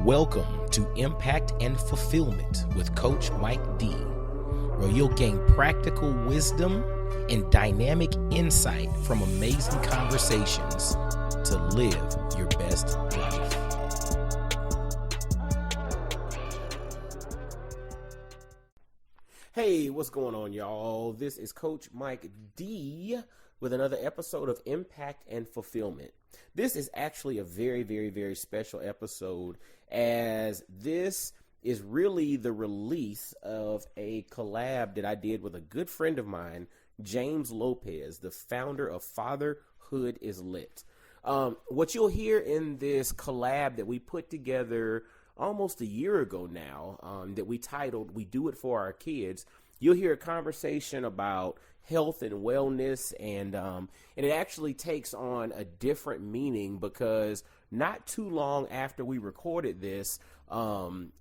Welcome to Impact and Fulfillment with Coach Mike D, where you'll gain practical wisdom and dynamic insight from amazing conversations to live your best life. Hey, what's going on, y'all? This is Coach Mike D with another episode of Impact and Fulfillment. This is actually a very, very, very special episode, as this is really the release of a collab that I did with a good friend of mine, James Lopez, the founder of Fatherhood is Lit. What you'll hear in this collab that we put together almost a year ago now, that we titled We Do It For Our Kids, you'll hear a conversation about health and wellness, and it actually takes on a different meaning because not too long after we recorded this,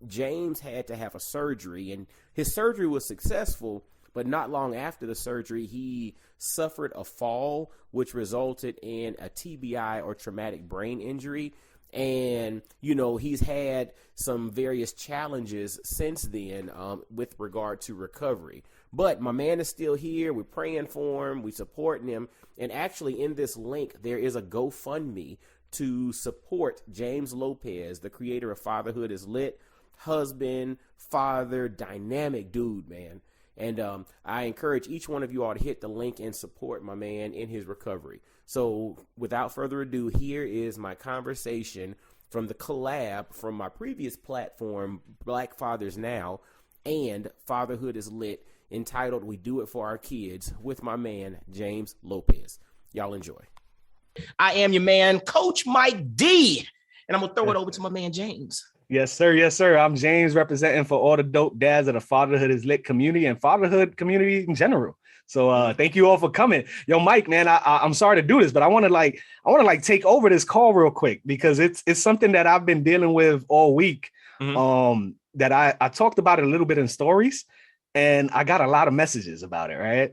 James had to have a surgery, and his surgery was successful, but not long after the surgery, he suffered a fall, which resulted in a TBI, or traumatic brain injury. And, you know, he's had some various challenges since then with regard to recovery. But my man is still here. We're praying for him. We're supporting him. And actually, in this link, there is a GoFundMe to support James Lopez, the creator of Fatherhood is Lit, husband, father, dynamic dude, man. And I encourage each one of you all to hit the link and support my man in his recovery. So without further ado, here is my conversation from the collab from my previous platform, Black Fathers Now, and Fatherhood is Lit, entitled We Do It For Our Kids, with my man, James Lopez. Y'all enjoy. I am your man, Coach Mike D, and I'm going to throw it over to my man, James. Yes, sir. Yes, sir. I'm James, representing for all the dope dads of the Fatherhood is Lit community and fatherhood community in general. So thank you all for coming. Yo, Mike, man, I'm sorry to do this, but I want to take over this call real quick because it's something that I've been dealing with all week. That I talked about it a little bit in stories, and I got a lot of messages about it, right?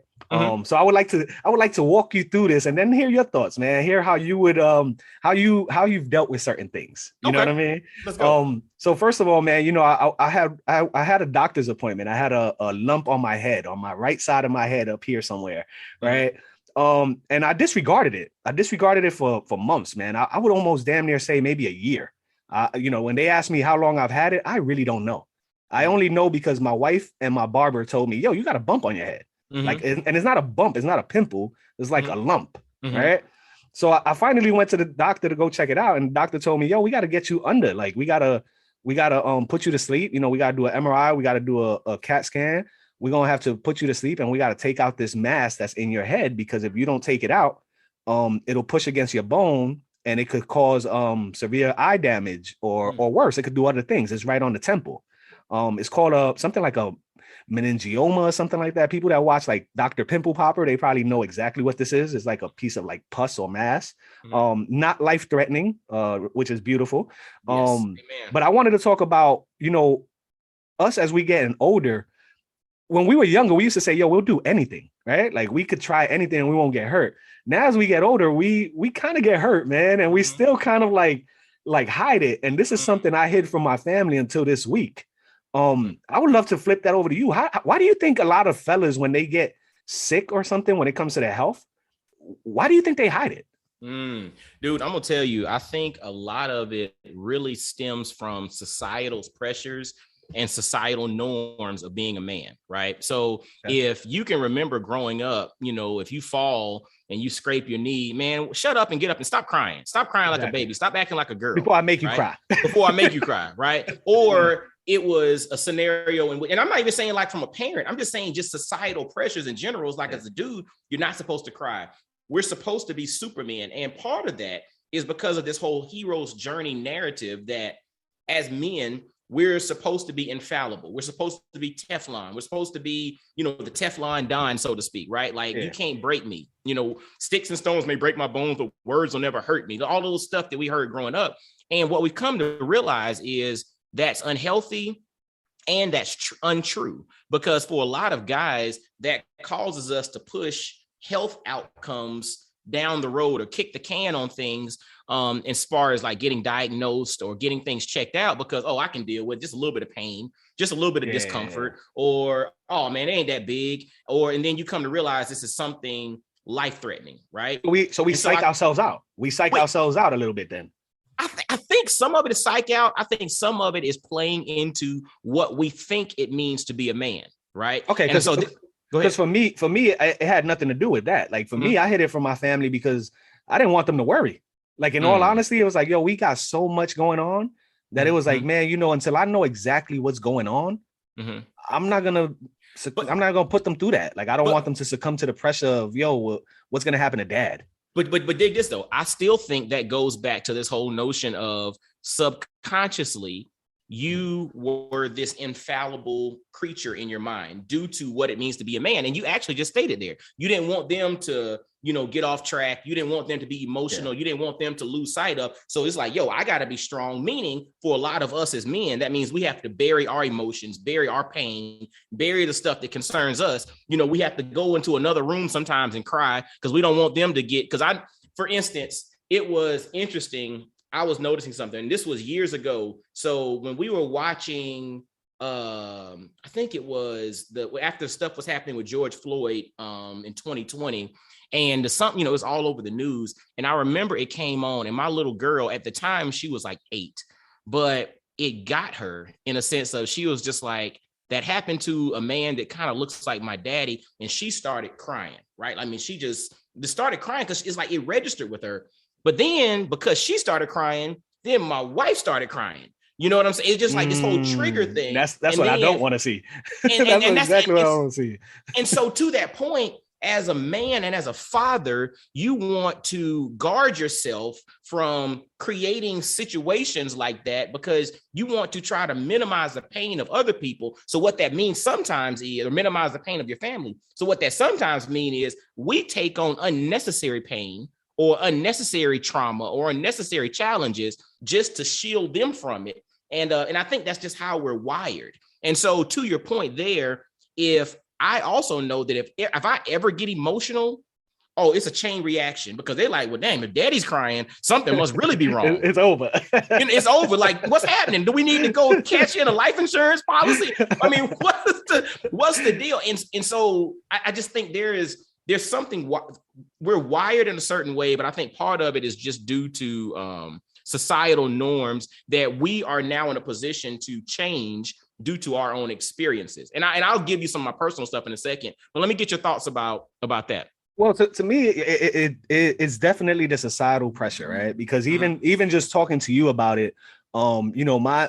So I would like to walk you through this and then hear your thoughts, man. Hear how you would how you've dealt with certain things. You know what I mean? Let's go. So first of all, man, you know, I had a doctor's appointment. I had a lump on my head, on my right side of my head up here somewhere, right? And I disregarded it. I disregarded it for months, man. I would almost damn near say maybe a year. You know, when they asked me how long I've had it, I really don't know. I only know because my wife and my barber told me, yo, you got a bump on your head. Like, and it's not a bump, it's not a pimple, it's like a lump, right? So I finally went to the doctor to go check it out, and the doctor told me, yo, we got to get you under, like, we gotta put you to sleep. You know, we got to do an MRI, we got to do a CAT scan. We're going to have to put you to sleep, and we got to take out this mass that's in your head, because if you don't take it out, it'll push against your bone, and it could cause severe eye damage or worse. It could do other things. It's right on the temple. It's called something like a meningioma or something like that. People that watch like Dr. Pimple Popper, they probably know exactly what this is. It's like a piece of like pus or mass. Not life-threatening, which is beautiful. Yes, but I wanted to talk about, you know, us as we getting older. When we were younger, we used to say, yo, we'll do anything, right? Like, we could try anything and we won't get hurt. Now, as we get older, we kind of get hurt, man. And we still kind of like hide it. And this is something I hid from my family until this week. I would love to flip that over to you. Why do you think a lot of fellas, when they get sick or something, when it comes to their health, why do you think they hide it? Dude, I'm gonna tell you, I think a lot of it really stems from societal pressures and societal norms of being a man, right? So if you can remember growing up, you know, if you fall and you scrape your knee, man, shut up and get up and stop crying. Stop crying like a baby. Stop acting like a girl. Before I make you cry. Before I make you cry, right? Or it was a scenario and I'm not even saying like from a parent, I'm just saying just societal pressures in general. It's like, as a dude, you're not supposed to cry. We're supposed to be Superman. And part of that is because of this whole hero's journey narrative that as men, we're supposed to be infallible. We're supposed to be Teflon. We're supposed to be, you know, the Teflon Don, so to speak, right? Like, you can't break me. You know, sticks and stones may break my bones, but words will never hurt me. All those stuff that we heard growing up. And what we've come to realize is that's unhealthy and that's untrue, because for a lot of guys, that causes us to push health outcomes down the road or kick the can on things as far as like getting diagnosed or getting things checked out, because, oh, I can deal with just a little bit of pain, just a little bit of discomfort, or, oh man, it ain't that big. And then you come to realize this is something life-threatening, right? We psych ourselves out. We psych ourselves out a little bit then. I think some of it is psych out. I think some of it is playing into what we think it means to be a man, right? Okay, because for me, it had nothing to do with that. Like for me, I hid it from my family because I didn't want them to worry. Like in all honesty, it was like, yo, we got so much going on that it was like, man, until I know exactly what's going on, I'm not gonna put them through that. Like I don't want them to succumb to the pressure of, yo, what's gonna happen to dad? But dig this though. I still think that goes back to this whole notion of subconsciously you were this infallible creature in your mind due to what it means to be a man. And you actually just stated there, you didn't want them to, get off track. You didn't want them to be emotional. You didn't want them to lose sight of. So it's like, yo, I got to be strong. Meaning for a lot of us as men, that means we have to bury our emotions, bury our pain, bury the stuff that concerns us. We have to go into another room sometimes and cry because we don't want them to get, for instance, it was interesting. I was noticing something, and this was years ago. So when we were watching, I think it was after stuff was happening with George Floyd in 2020, and something, it was all over the news. And I remember it came on, and my little girl at the time, she was like 8, but it got her in a sense of, she was just like, that happened to a man that kind of looks like my daddy, and she started crying, right? I mean, she just started crying because it's like it registered with her. But then because she started crying, then my wife started crying. You know what I'm saying? It's just like this whole trigger thing. That's what I don't want to see. That's exactly what I want to see. And so to that point, as a man and as a father, you want to guard yourself from creating situations like that because you want to try to minimize the pain of other people. So what that means sometimes is, or minimize the pain of your family. So what that sometimes means is we take on unnecessary pain or unnecessary trauma or unnecessary challenges just to shield them from it. And I think that's just how we're wired. And so to your point there, if I also know that if I ever get emotional, oh, it's a chain reaction because they're like, well, damn, if daddy's crying, something must really be wrong. It's over. It's over. Like, what's happening? Do we need to go cash in a life insurance policy? I mean, what's the deal? And so I just think there's something, we're wired in a certain way, but I think part of it is just due to societal norms that we are now in a position to change due to our own experiences. And I'll give you some of my personal stuff in a second, but let me get your thoughts about that. Well, to me, it's definitely the societal pressure, right? Because even just talking to you about it, my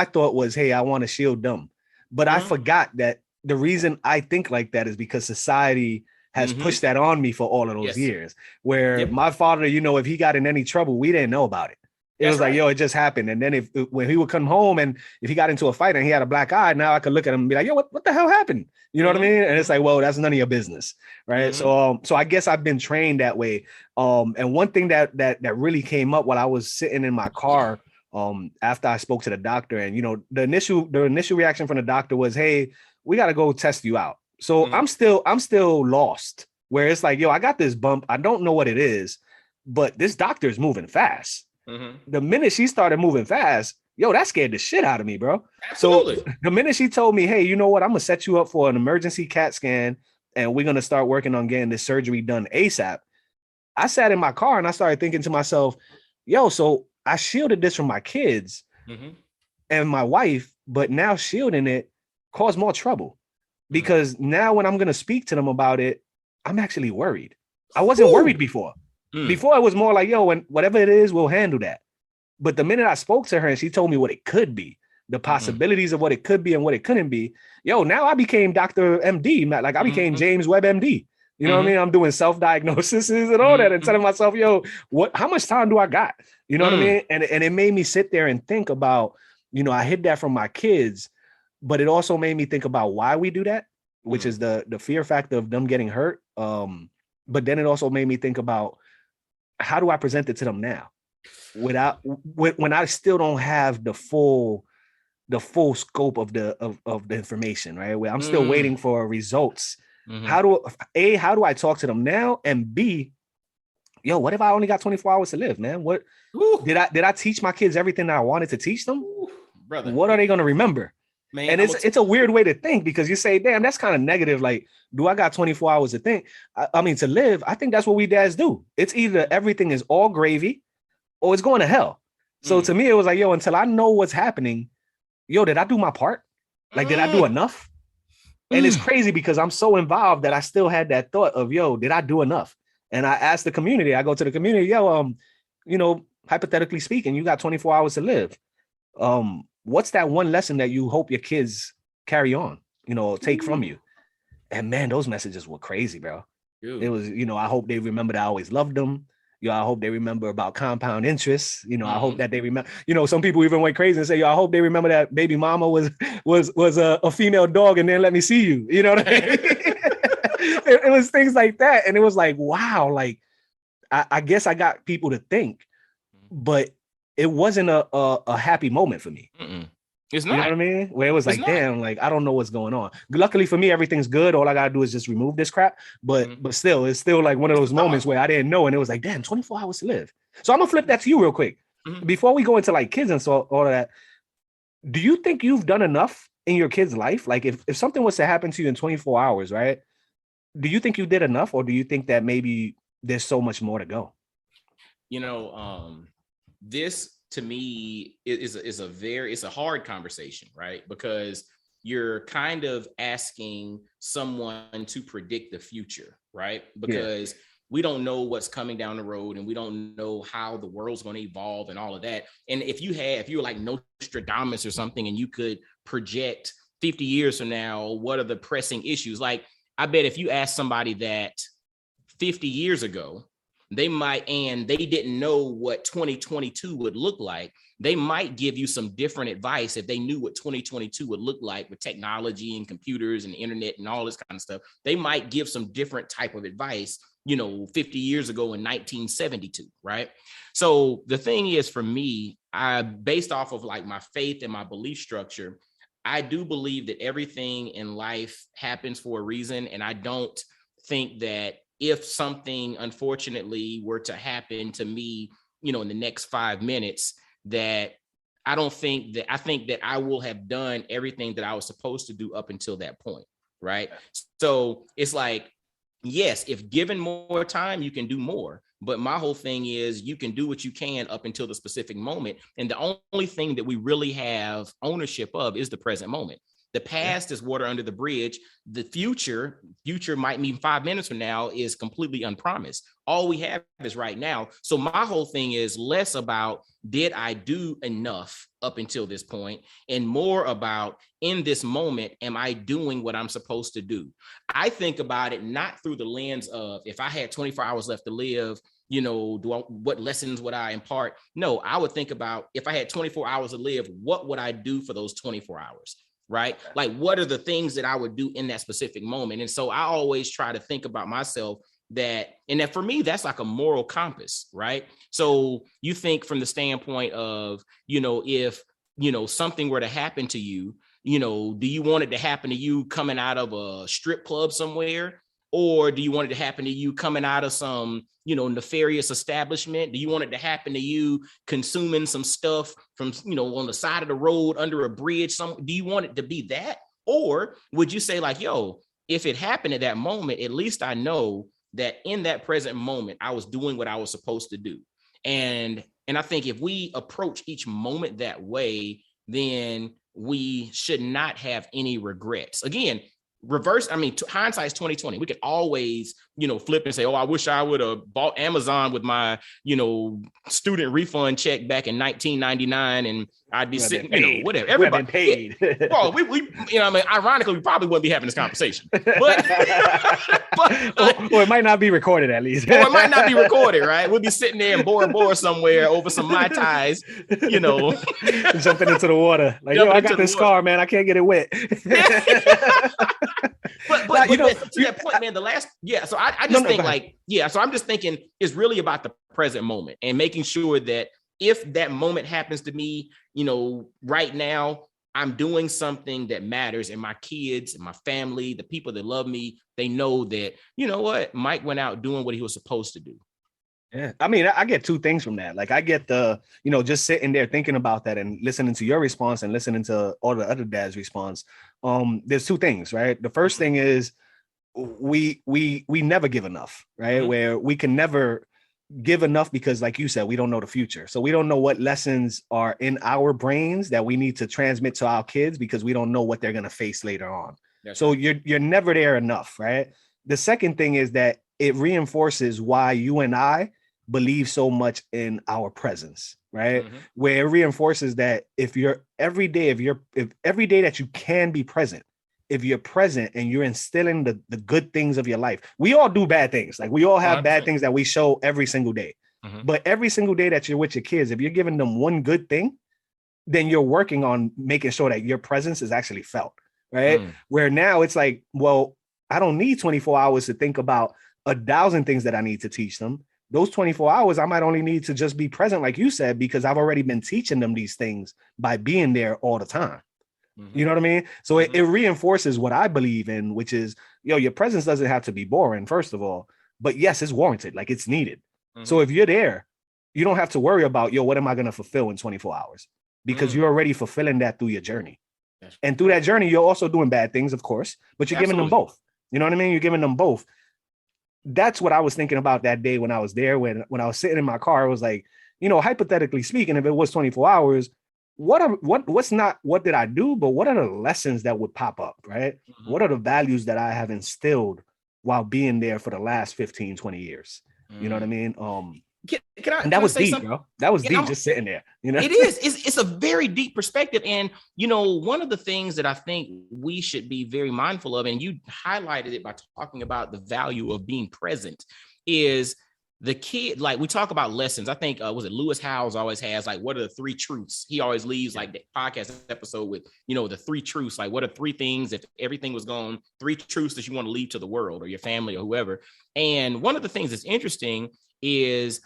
thought was, hey, I want to shield them. But I forgot that the reason I think like that is because society has pushed that on me for all of those years, where my father, if he got in any trouble, we didn't know about it. It was like, yo, it just happened. And then when he would come home and if he got into a fight and he had a black eye, now I could look at him and be like, yo, what the hell happened? You know what I mean? And it's like, well, that's none of your business. Right. So I guess I've been trained that way. And one thing that really came up while I was sitting in my car after I spoke to the doctor, and, the initial reaction from the doctor was, hey, we got to go test you out. So I'm still lost, where it's like, yo, I got this bump. I don't know what it is, but this doctor is moving fast. The minute she started moving fast, yo, that scared the shit out of me, bro. Absolutely. So the minute she told me, hey, you know what? I'm going to set you up for an emergency CAT scan and we're going to start working on getting this surgery done ASAP. I sat in my car and I started thinking to myself, yo, so I shielded this from my kids and my wife, but now shielding it caused more trouble because now when I'm going to speak to them about it, I'm actually worried. I wasn't worried before. Before it was more like, yo, when whatever it is, we'll handle that. But the minute I spoke to her and she told me what it could be, the possibilities of what it could be and what it couldn't be, yo, now I became Dr. MD. Like I became James Webb MD. You know what I mean? I'm doing self-diagnoses and all that and telling myself, yo, how much time do I got? You know what I mean? And it made me sit there and think about, I hid that from my kids, but it also made me think about why we do that, which is the fear factor of them getting hurt. But then it also made me think about, how do I present it to them now when I still don't have the full scope of the information, right? Where I'm still waiting for results. How do I talk to them now? And B, yo, what if I only got 24 hours to live, man? What Ooh, did I teach my kids everything that I wanted to teach them? ooh, brother, What are they going to remember? man, And it's a weird way to think, because you say, damn, that's kind of negative. Like, do I got 24 hours to think? I mean, to live. I think that's what we dads do. It's either everything is all gravy or it's going to hell. So to me, it was like, yo, until I know what's happening, yo, did I do my part? Like, did I do enough? And it's crazy because I'm so involved that I still had that thought of, yo, did I do enough? And I asked the community, I go to the community, yo, you know, hypothetically speaking, you got 24 hours to live. What's that one lesson that you hope your kids carry on, you know, take from you? And man, those messages were crazy, bro. Dude. It was, you know, I hope they remember that I always loved them. Yo, I hope they remember about compound interest. You know, I hope that they remember, you know, some people even went crazy and say, yo, I hope they remember that baby mama was a female dog and then let me see you. You know what I mean? It was things like that. And it was like, wow, like, I guess I got people to think, but it wasn't a happy moment for me. It's not. You know what I mean? Where it was like, damn, like, I don't know what's going on. Luckily for me, everything's good. All I got to do is just remove this crap. But still, it's still like one of those moments where I didn't know. And it was like, damn, 24 hours to live. So I'm going to flip that to you real quick. Before we go into like kids and so all of that, do you think you've done enough in your kid's life? Like if something was to happen to you in 24 hours, right? Do you think you did enough, or do you think that maybe there's so much more to go? You know, this to me is a hard conversation, right? Because you're kind of asking someone to predict the future, right? Because we don't know what's coming down the road, and we don't know how the world's going to evolve and all of that. And if you were like Nostradamus or something, and you could project 50 years from now, what are the pressing issues? Like, I bet if you ask somebody that 50 years ago, they might, and they didn't know what 2022 would look like, they might give you some different advice if they knew what 2022 would look like with technology and computers and internet and all this kind of stuff. They might give some different type of advice, 50 years ago in 1972, right? So the thing is, for me, based off of like my faith and my belief structure, I do believe that everything in life happens for a reason. And I don't think that if something unfortunately were to happen to me, in the next 5 minutes, that I think that I will have done everything that I was supposed to do up until that point. Right. So it's like, yes, if given more time, you can do more. But my whole thing is you can do what you can up until the specific moment. And the only thing that we really have ownership of is the present moment. The past is water under the bridge. The future might mean 5 minutes from now is completely unpromised. All we have is right now. So my whole thing is less about did I do enough up until this point, and more about in this moment, am I doing what I'm supposed to do? I think about it not through the lens of if I had 24 hours left to live, what lessons would I impart? No, I would think about if I had 24 hours to live, what would I do for those 24 hours? Right? Like, what are the things that I would do in that specific moment? And so I always try to think about myself that for me, that's like a moral compass, right? So you think from the standpoint of, if, something were to happen to you, do you want it to happen to you coming out of a strip club somewhere? Or do you want it to happen to you coming out of some, nefarious establishment? Do you want it to happen to you consuming some stuff from, on the side of the road under a bridge? Do you want it to be that? Or would you say like, yo, if it happened at that moment, at least I know that in that present moment, I was doing what I was supposed to do. And I think if we approach each moment that way, then we should not have any regrets. Again, hindsight's 2020. We could always, flip and say, oh, I wish I would have bought Amazon with my, student refund check back in 1999, and I'd be sitting, whatever. Everybody paid. Well, we ironically, we probably wouldn't be having this conversation, but, or it might not be recorded at least. Or it might not be recorded, right? We'll be sitting there in Bora Bora somewhere over some Mai Tais, jumping into the water. Like, yo, I got this car, man. I can't get it wet. But to that point, man, so I'm just thinking it's really about the present moment and making sure that if that moment happens to me, right now, I'm doing something that matters, and my kids and my family, the people that love me, they know that, Mike went out doing what he was supposed to do. Yeah. I mean, I get two things from that. Like I get the, just sitting there thinking about that and listening to your response and listening to all the other dads' response. There's two things, right? The first thing is we never give enough, right? Where we can never give enough because, like you said, we don't know the future. So we don't know what lessons are in our brains that we need to transmit to our kids because we don't know what they're going to face later on. That's so right. You're never there enough, right? The second thing is that it reinforces why you and I believe so much in our presence, right? Where it reinforces that if every day that you can be present, if you're present and you're instilling the good things of your life, we all do bad things. Like we all have 100%. Bad things that we show every single day. But every single day that you're with your kids, if you're giving them one good thing, then you're working on making sure that your presence is actually felt, right? Where now it's like, well, I don't need 24 hours to think about 1,000 things that I need to teach them. Those 24 hours, I might only need to just be present, like you said, because I've already been teaching them these things by being there all the time. You know what I mean? So it reinforces what I believe in, which is, your presence doesn't have to be boring, first of all, but yes, it's warranted. Like it's needed. So if you're there, you don't have to worry about, what am I going to fulfill in 24 hours? Because you're already fulfilling that through your journey. And through that journey, you're also doing bad things, of course, but you're giving them both. You know what I mean? You're giving them both. That's what I was thinking about that day when I was there, when I was sitting in my car. It was like, hypothetically speaking, if it was 24 hours, what did I do? But what are the lessons that would pop up, right? What are the values that I have instilled while being there for the last 15, 20 years? You know what I mean? And that was deep, bro. That was deep, just sitting there. It is. It's a very deep perspective. And, one of the things that I think we should be very mindful of, and you highlighted it by talking about the value of being present, is the kid. Like we talk about lessons. I think, was it Lewis Howes always has like, what are the 3 truths? He always leaves like the podcast episode with, the 3 truths. Like what are 3 things, if everything was gone, 3 truths that you want to leave to the world or your family or whoever. And one of the things that's interesting is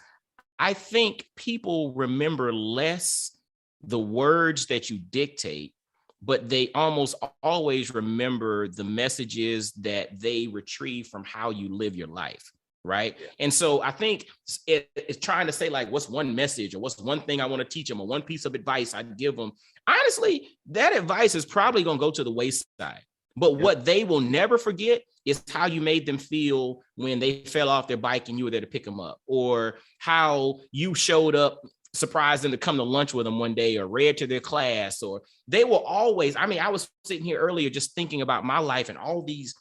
I think people remember less the words that you dictate, but they almost always remember the messages that they retrieve from how you live your life. Right. Yeah. And so I think it's trying to say like, what's one message or what's one thing I want to teach them or one piece of advice I'd give them. Honestly, that advice is probably going to go to the wayside. But what they will never forget is how you made them feel when they fell off their bike and you were there to pick them up, or how you showed up, surprised them to come to lunch with them one day or read to their class, or they will always, I was sitting here earlier just thinking about my life and all these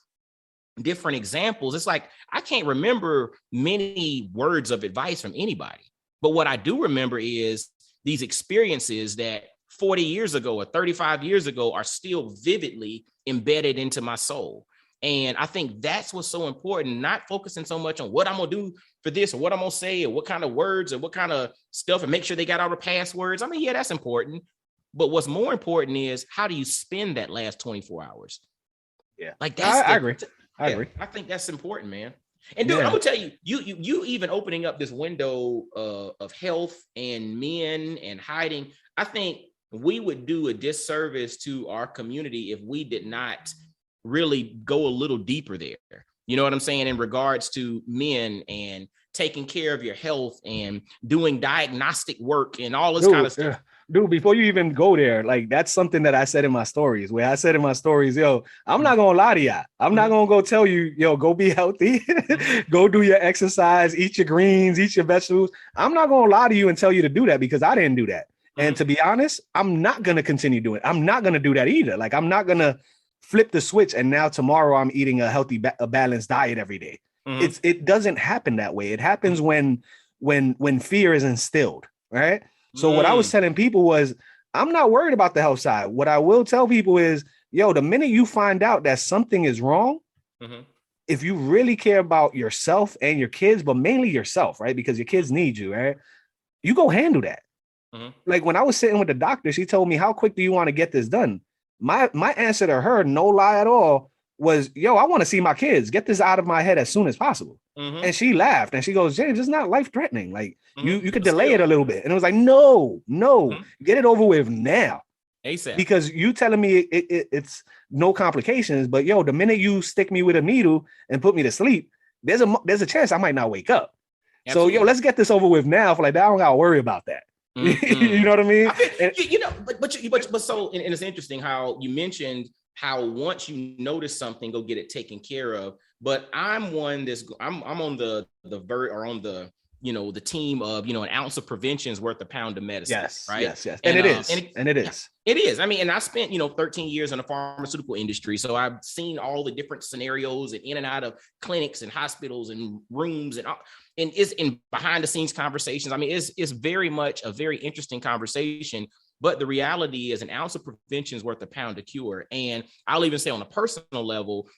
different examples. It's like, I can't remember many words of advice from anybody, but what I do remember is these experiences that 40 years ago or 35 years ago are still vividly embedded into my soul. And I think that's what's so important, not focusing so much on what I'm going to do for this or what I'm going to say or what kind of words or what kind of stuff and make sure they got all the passwords. Yeah, that's important. But what's more important is how do you spend that last 24 hours? Yeah. Like that's I agree. I agree. I think that's important, man. And dude, I'm gonna tell you, you even opening up this window of health and men and hiding. I think we would do a disservice to our community if we did not really go a little deeper there. You know what I'm saying? In regards to men and taking care of your health and doing diagnostic work and all this kind of stuff. Dude, before you even go there, like that's something that I said in my stories, where I said in my stories, I'm not going to lie to y'all. I'm not going to go tell you, go be healthy, go do your exercise, eat your greens, eat your vegetables. I'm not going to lie to you and tell you to do that because I didn't do that. And to be honest, I'm not going to continue doing it. I'm not going to do that either. Like I'm not going to flip the switch and now tomorrow I'm eating a healthy, a balanced diet every day. It doesn't happen that way. It happens when fear is instilled, right? So what I was telling people was, I'm not worried about the health side. What I will tell people is, the minute you find out that something is wrong, if you really care about yourself and your kids, but mainly yourself, right? Because your kids need you, right? You go handle that. Like when I was sitting with the doctor, she told me, how quick do you want to get this done? My answer to her, no lie at all, was, I want to see my kids. Get this out of my head as soon as possible. And she laughed and she goes, James, it's not life threatening. Like you could delay it a little bit. And it was like, no, get it over with now. ASAP. Because you telling me it's no complications, but the minute you stick me with a needle and put me to sleep, there's a chance I might not wake up. So, yo, let's get this over with now. For like, I don't gotta worry about that. You know what I mean? But so, and it's interesting how you mentioned how once you notice something, go get it taken care of. But I'm on the team of, an ounce of prevention is worth a pound of medicine. Yes, right. Yes. And it is. It is. I mean, and I spent, 13 years in the pharmaceutical industry. So I've seen all the different scenarios and in and out of clinics and hospitals and rooms and it's in behind the scenes conversations. I mean, it's very much a very interesting conversation. But the reality is an ounce of prevention is worth a pound of cure. And I'll even say on a personal level,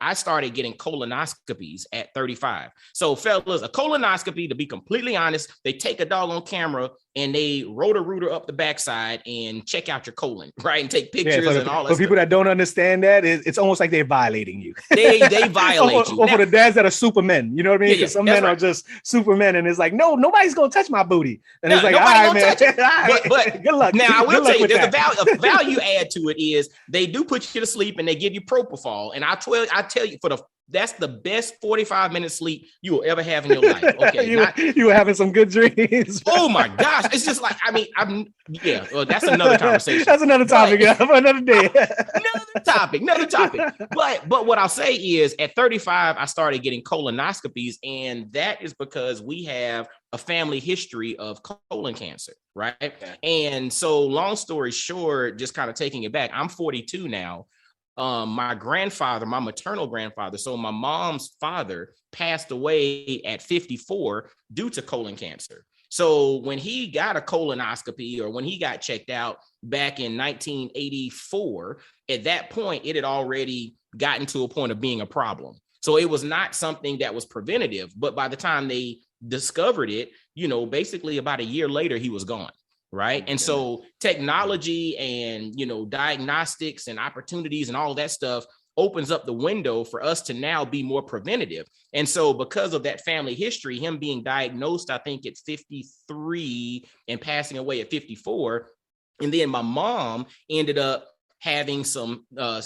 I started getting colonoscopies at 35. So fellas, a colonoscopy, to be completely honest, they take a dog on camera and they Roto-Rooter up the backside and check out your colon, right? And take pictures and all that. For people that don't understand that, it's almost like they're violating you. They violate you. Or for the dads that are supermen, you know what I mean? Because some men are just supermen and it's like, no, nobody's going to touch my booty. And it's like, all right, man. But good luck. Now, I will tell you, there's a value add to it is they do put you to sleep and they give you propofol. And I tell you, that's the best 45-minute sleep you will ever have in your life. Okay, you were having some good dreams. Oh my gosh, it's just like well, that's another conversation. That's another topic for another day. Another topic. But what I'll say is, at 35, I started getting colonoscopies, and that is because we have a family history of colon cancer, right? Okay. And so, long story short, just kind of taking it back, I'm 42 now. My grandfather, my maternal grandfather, so my mom's father, passed away at 54 due to colon cancer. So when he got a colonoscopy or when he got checked out back in 1984, at that point, it had already gotten to a point of being a problem. So it was not something that was preventative. But by the time they discovered it, basically about a year later, he was gone. Right. And so technology and, diagnostics and opportunities and all of that stuff opens up the window for us to now be more preventative. And so because of that family history, him being diagnosed, I think at 53 and passing away at 54. And then my mom ended up having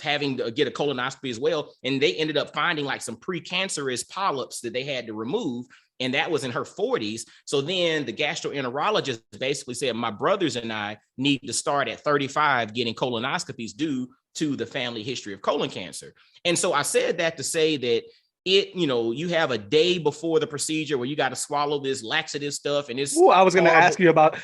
having to get a colonoscopy as well. And they ended up finding like some precancerous polyps that they had to remove. And that was in her 40s. So then the gastroenterologist basically said, my brothers and I need to start at 35 getting colonoscopies due to the family history of colon cancer. And so I said that to say that you have a day before the procedure where you got to swallow this laxative stuff. And it's I was going to ask you about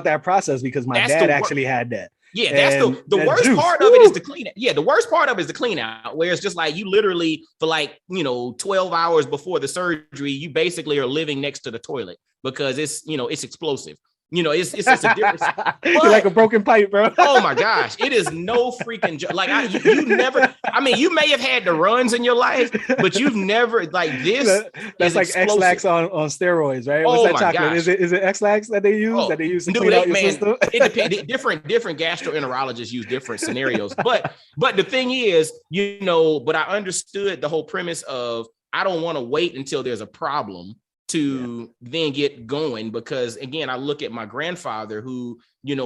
that process because my dad actually had that. Yeah, that's the worst part of it is the clean out. Yeah, the worst part of it is the clean out, where it's just like you literally for 12 hours before the surgery, you basically are living next to the toilet because it's explosive. It's just a difference. You're like a broken pipe, bro. Oh my gosh, it is no freaking you never. I mean, you may have had the runs in your life, but you've never this. That's like X-Lax on steroids, right? What's that chocolate? Gosh. Is it X-Lax that they use? That they use to clean out your system? It depends. Different gastroenterologists use different scenarios, but the thing is, but I understood the whole premise of I don't want to wait until there's a problem to then get going, because again, I look at my grandfather who,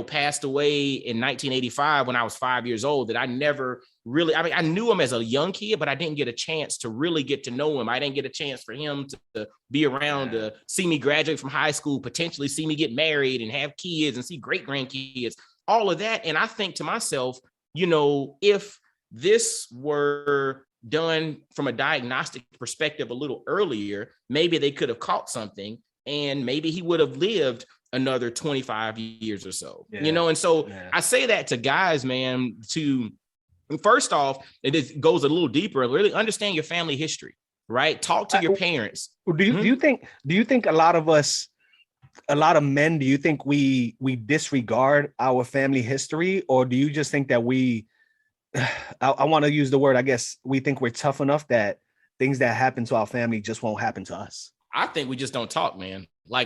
passed away in 1985 when I was 5 years old, that I never really, I knew him as a young kid, but I didn't get a chance to really get to know him. I didn't get a chance for him to be around, to see me graduate from high school, potentially see me get married and have kids and see great grandkids, all of that. And I think to myself, if this were done from a diagnostic perspective a little earlier, maybe they could have caught something and maybe he would have lived another 25 years or so, and so I say that to guys, man, to first off, it goes a little deeper, really understand your family history, right? Talk to your parents. Do you think a lot of men, do you think we disregard our family history, or do you just think that I want to use the word, I guess, we think we're tough enough that things that happen to our family just won't happen to us? I think we just don't talk, man. I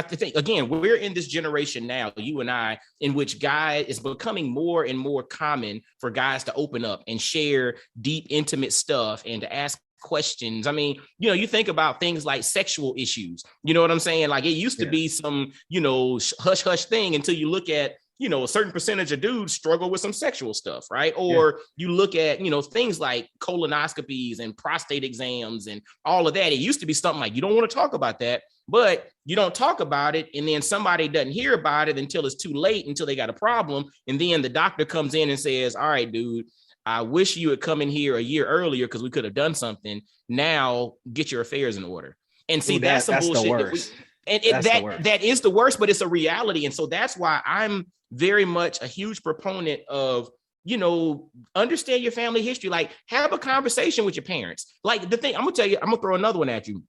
think, again, we're in this generation now, you and I, in which it's becoming more and more common for guys to open up and share deep, intimate stuff and to ask questions. I mean, you think about things like sexual issues, you know what I'm saying? Like it used to be some, hush hush thing until you look at a certain percentage of dudes struggle with some sexual stuff, right? Or you look at, things like colonoscopies and prostate exams and all of that. It used to be something like, you don't want to talk about that, but you don't talk about it. And then somebody doesn't hear about it until it's too late, until they got a problem. And then the doctor comes in and says, all right, dude, I wish you had come in here a year earlier because we could have done something. Now get your affairs in order. And see, that's some bullshit. The worst. That is the worst, but it's a reality. And so that's why I'm very much a huge proponent of, understand your family history. Like, have a conversation with your parents. Like, the thing, I'm going to throw another one at you.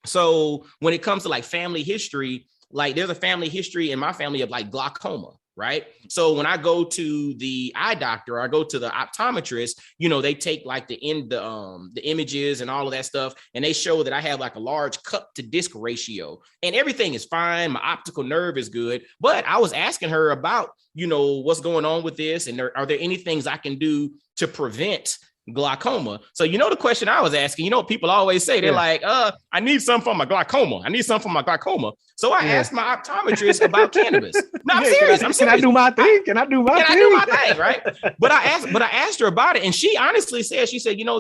So when it comes to like family history, like there's a family history in my family of like glaucoma, right? So when I go to the eye doctor or I go to the optometrist, they take like the images and all of that stuff, and they show that I have like a large cup to disc ratio, and everything is fine. My optical nerve is good, but I was asking her about, what's going on with this, and are there any things I can do to prevent glaucoma? So the question I was asking, people always say, they're like, I need something for my glaucoma. So I asked my optometrist about cannabis. No, I'm serious. Can I do my thing? Right? But I asked her about it, and she honestly said,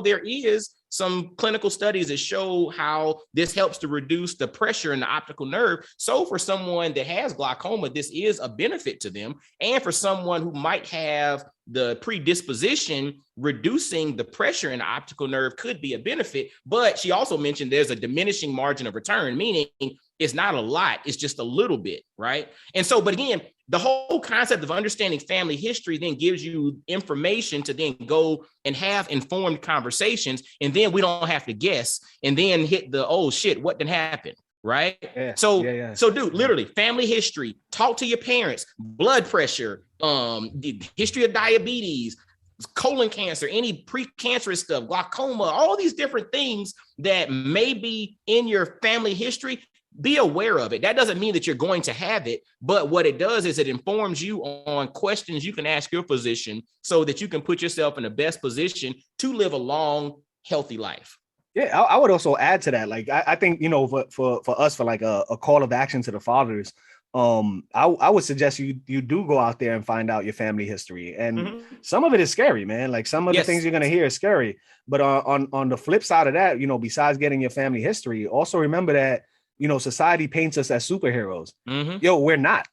there is some clinical studies that show how this helps to reduce the pressure in the optical nerve. So for someone that has glaucoma, this is a benefit to them. And for someone who might have the predisposition, reducing the pressure in the optical nerve could be a benefit. But she also mentioned there's a diminishing margin of return, meaning it's not a lot, it's just a little bit, right? And so, but again, the whole concept of understanding family history then gives you information to then go and have informed conversations. And then we don't have to guess and then hit the, oh shit, what did happen? Right. So dude, literally family history, talk to your parents, blood pressure, the history of diabetes, colon cancer, any precancerous stuff, glaucoma, all these different things that may be in your family history. Be aware of it. That doesn't mean that you're going to have it, but what it does is it informs you on questions you can ask your physician so that you can put yourself in the best position to live a long, healthy life. Yeah, I would also add to that. Like, I think, for us, for like a call of action to the fathers, I would suggest you do go out there and find out your family history. And some of it is scary, man. Like some of the things you're going to hear is scary. But on the flip side of that, besides getting your family history, also remember that, society paints us as superheroes. Yo, we're not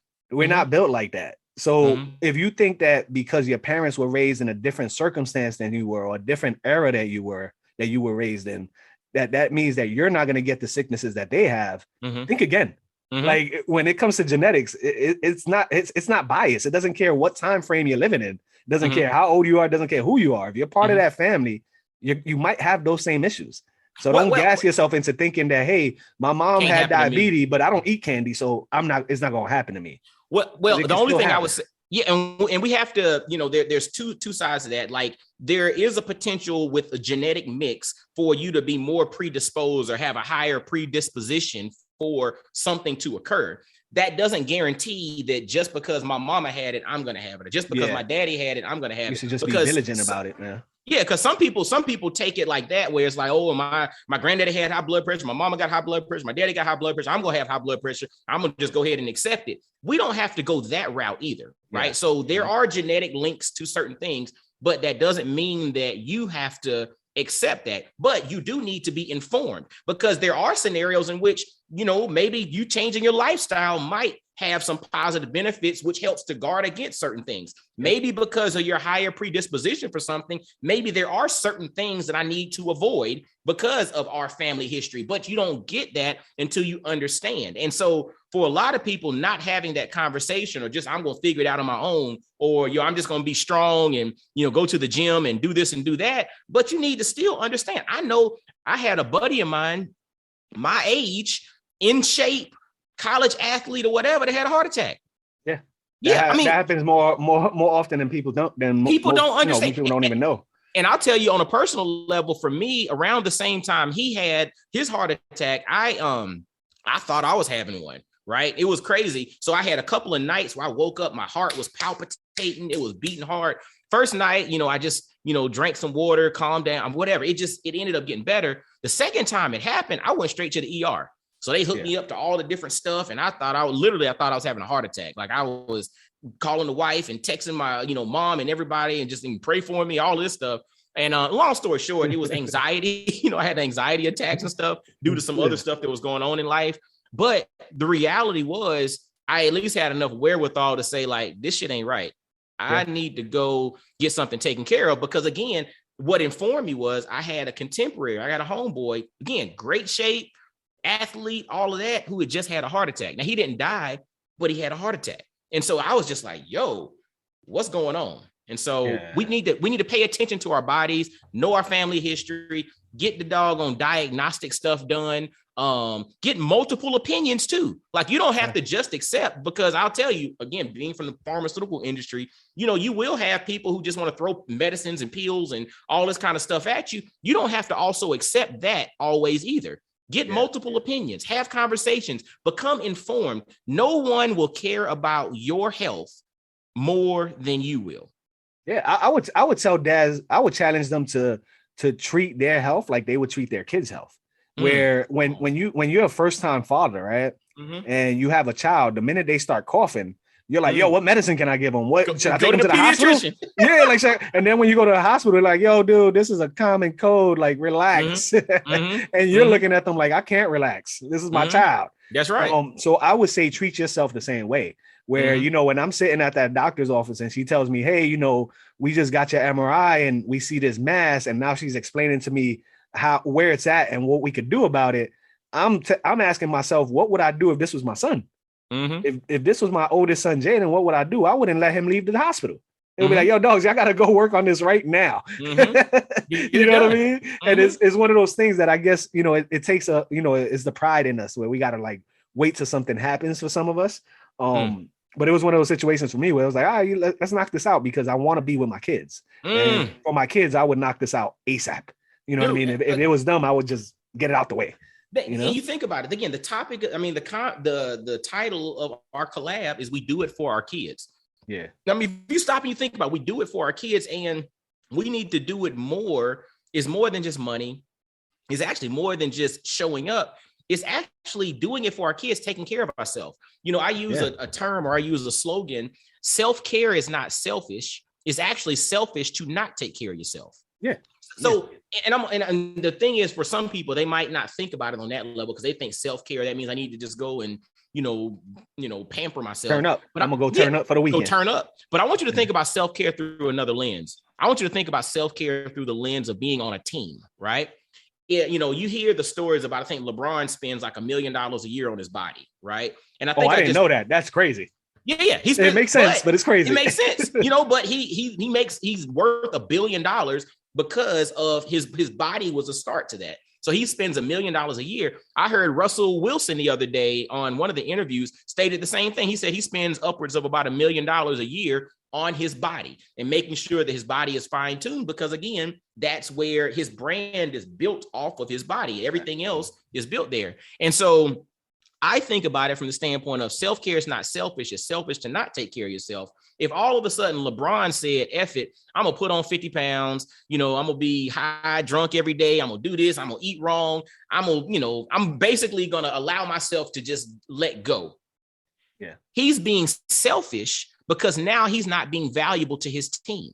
built like that. So if you think that because your parents were raised in a different circumstance than you were, or a different era that you were raised in, that means that you're not going to get the sicknesses that they have. Think again. Like when it comes to genetics, it's not biased. It doesn't care what time frame you're living in. It doesn't care how old you are. It doesn't care who you are. If you're part of that family, you might have those same issues. So don't gas yourself into thinking that, hey, my mom had diabetes, but I don't eat candy, so it's not going to happen to me. Well, the only thing I would say, and we have to, there's two sides to that. Like there is a potential with a genetic mix for you to be more predisposed or have a higher predisposition for something to occur. That doesn't guarantee that just because my mama had it, I'm going to have it. Or just because my daddy had it, I'm going to have it. You should just be diligent about it, man. Yeah, because some people take it like that, where it's like, oh, my granddaddy had high blood pressure, my mama got high blood pressure, my daddy got high blood pressure, I'm gonna have high blood pressure, I'm gonna just go ahead and accept it. We don't have to go that route either, right? Yeah. So there are genetic links to certain things, but that doesn't mean that you have to accept that. But you do need to be informed, because there are scenarios in which, maybe you changing your lifestyle might have some positive benefits, which helps to guard against certain things. Maybe because of your higher predisposition for something, maybe there are certain things that I need to avoid because of our family history, but you don't get that until you understand. And so for a lot of people, not having that conversation, or just, I'm going to figure it out on my own, or, I'm just going to be strong and, go to the gym and do this and do that. But you need to still understand. I know I had a buddy of mine, my age, in shape, college athlete or whatever, that had a heart attack. That happens more often than people don't. People don't understand. People don't even know. And I'll tell you, on a personal level, for me, around the same time he had his heart attack, I thought I was having one. Right, it was crazy. So I had a couple of nights where I woke up, my heart was palpitating, it was beating hard. First night, I just drank some water, calmed down, whatever. It ended up getting better. The second time it happened, I went straight to the ER. So they hooked me up to all the different stuff. And I thought I was having a heart attack. Like I was calling the wife and texting my, mom and everybody and just pray for me, all this stuff. And long story short, it was anxiety. I had anxiety attacks and stuff due to some other stuff that was going on in life. But the reality was I at least had enough wherewithal to say, like, this shit ain't right. I need to go get something taken care of, because again, what informed me was I had a contemporary, I got a homeboy, again, great shape, athlete, all of that, who had just had a heart attack. Now, he didn't die, but he had a heart attack. And so I was just like, yo, what's going on? And so we need to pay attention to our bodies, know our family history, get the doggone diagnostic stuff done, get multiple opinions too. Like, you don't have to just accept, because I'll tell you, again, being from the pharmaceutical industry, you will have people who just want to throw medicines and pills and all this kind of stuff at you. You don't have to also accept that always either. Get multiple opinions, have conversations, become informed. No one will care about your health more than you will. Yeah, I would tell dads, I would challenge them to treat their health like they would treat their kids' health. Where when you're a first-time father, right, and you have a child, the minute they start coughing, you're like, yo, what medicine can I give them? What should I take them to the hospital? Yeah, like, and then when you go to the hospital, they're like, yo, dude, this is a common cold, like, relax. And you're looking at them like, I can't relax. This is my child. That's right. So I would say treat yourself the same way. Where, when I'm sitting at that doctor's office and she tells me, hey, we just got your MRI and we see this mass, and now she's explaining to me where it's at and what we could do about it. I'm asking myself, what would I do if this was my son? If this was my oldest son, Jaden, what would I do? I wouldn't let him leave the hospital. It would be like, yo, dogs, I got to go work on this right now. You know what I mean? And it's one of those things that I guess, it takes it's the pride in us where we got to, like, wait till something happens for some of us. But it was one of those situations for me where I was like, all right, let's knock this out, because I want to be with my kids. And for my kids, I would knock this out ASAP. You know what I mean? If it was them, I would just get it out the way. And you think about it again, the topic, the title of our collab is "We Do It for Our Kids." Yeah. I mean, if you stop and you think about it, we do it for our kids, and we need to do it more. Is more than just money. Is actually more than just showing up. It's actually doing it for our kids, taking care of ourselves. I use a term, or I use a slogan: self-care is not selfish. It's actually selfish to not take care of yourself. Yeah. So, and the thing is, for some people, they might not think about it on that level, because they think self-care, that means I need to just go and, pamper myself. Turn up. But I'm going to go turn up for the weekend. Go turn up. But I want you to think about self-care through another lens. I want you to think about self-care through the lens of being on a team, right? Yeah, you hear the stories about, I think LeBron spends like $1 million a year on his body, right? And I think I didn't know that. That's crazy. Yeah. It makes sense, but it's crazy. It makes sense, but he's worth $1 billion because of his body was a start to that. So he spends $1 million a year. I heard Russell Wilson the other day on one of the interviews stated the same thing. He said he spends upwards of about $1 million a year on his body and making sure that his body is fine-tuned, because again, that's where his brand is built off of his body. Everything else is built there. And so I think about it from the standpoint of self-care is not selfish. It's selfish to not take care of yourself. If all of a sudden LeBron said, F it, I'm going to put on 50 pounds, I'm going to be high, drunk every day. I'm going to do this. I'm going to eat wrong. I'm basically going to allow myself to just let go. Yeah. He's being selfish because now he's not being valuable to his team.